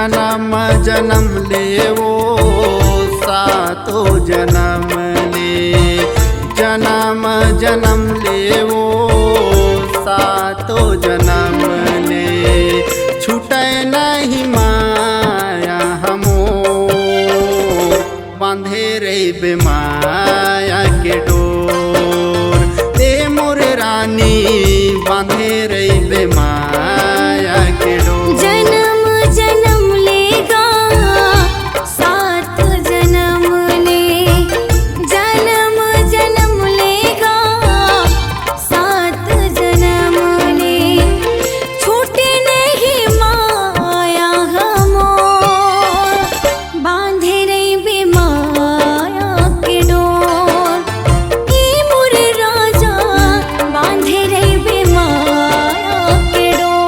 जन्म जन्म ले वो सातो जन्म ले, जन्म जन्म ले वो सातो जन्म ले। छूटे नहीं माया हमोर, बांधे रे बेमाया के डोर। ते मोर रानी बांधे रे बेमाया के डोर। जन्म जन्म लेगा सात जन्म ले, जन्म जन्म लेगा सात जन्म ले। छूटे नहीं माया हमोर, बांधे रही बेमाया के डोर। ई मोर राजा बांधे रही बेमाया के डोर।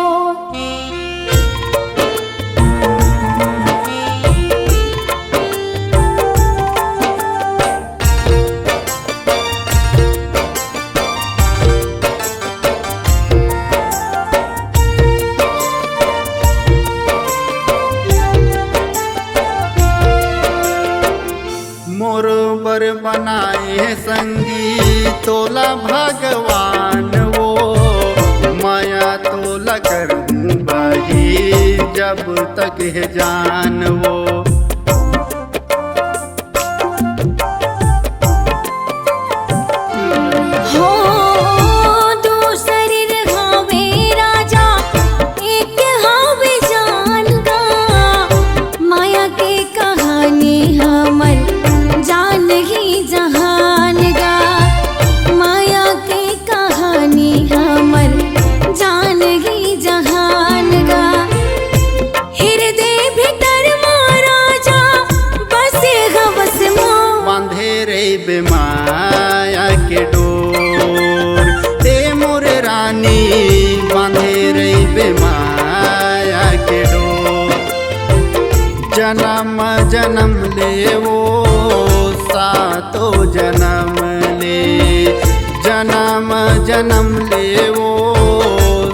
मोर बर बनाए संगी तोला भगवान वो, माया तोला करूं बाही जब तक है जान वो। हो दो शरीर हावे राजा, एक हावे जान गा। माया के कहानी हमर जान ही जहान गा। माया के कहानी हमर जान ही जहान गा। हृदय भीतर महाराजा बसे हवस मोर, बांधे रे बेमाया के डोर। ते मोर रानी बांधे रे बेमाया के डोर। जन्म जन्म ले वो सातो जन्म ले, जन्म जन्म ले वो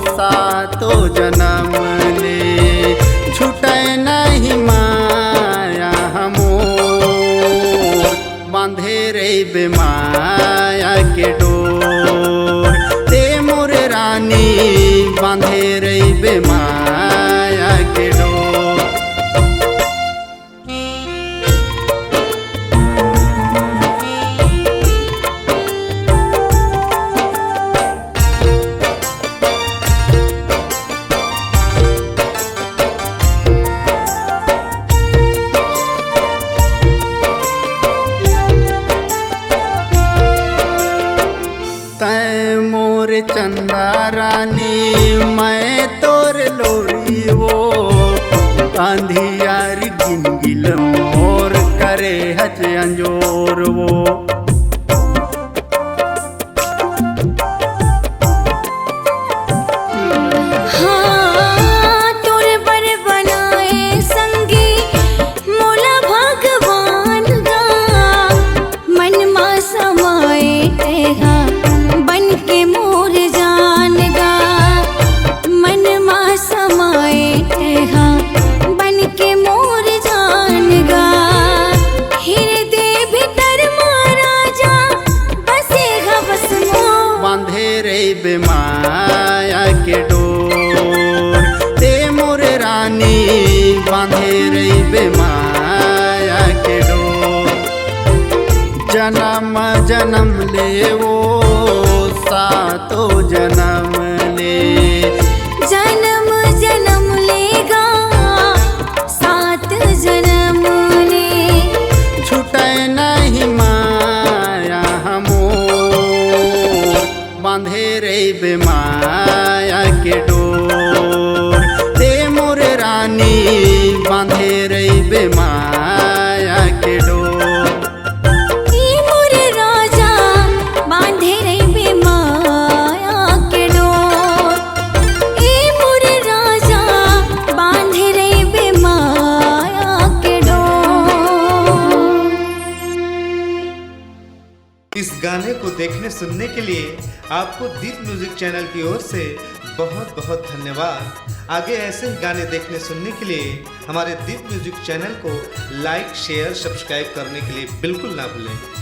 सातो जन्म ले। छूटे नहीं माया हमोर, बांधे रे बेमाया के डोर। ते मोर रानी बांधे रे बेमाया के डोर। तै मोर चंदा रानी मैं तोर लोरी वो। आंधियार गिन गिल मोर करे हच अंजोर वो। हाँ तोर बर बनाए संगी मोला भगवान गा। मन मा समाए तेहा बन के मोर जान गा। मन मा समाए तेहा बन के मोर जान गा। हृदय भीतर महाराजा बसे हवस मोर, बांधे रे बेमाया के डोर। ते मोर रानी बांधे रे बेमाया के डोर। जन्म जन्म ले वो सातो जन्म ले, जन्म जन्म लेगा सात जन्म ले। छूटे नहीं माया हमोर, बांधे रे बेमाया के डोर। ते मोर रानी बांधे रे बेमाया के डोर। ई मोर राजा बांधे रही बेमाया के डोर। ई मोर राजा बांधे रही बेमाया के डोर। इस गाने को देखने सुनने के लिए आपको दीप म्यूजिक चैनल की ओर से बहुत बहुत धन्यवाद। आगे ऐसे ही गाने देखने सुनने के लिए हमारे दीप म्यूजिक चैनल को लाइक शेयर सब्सक्राइब करने के लिए बिल्कुल ना भूलें।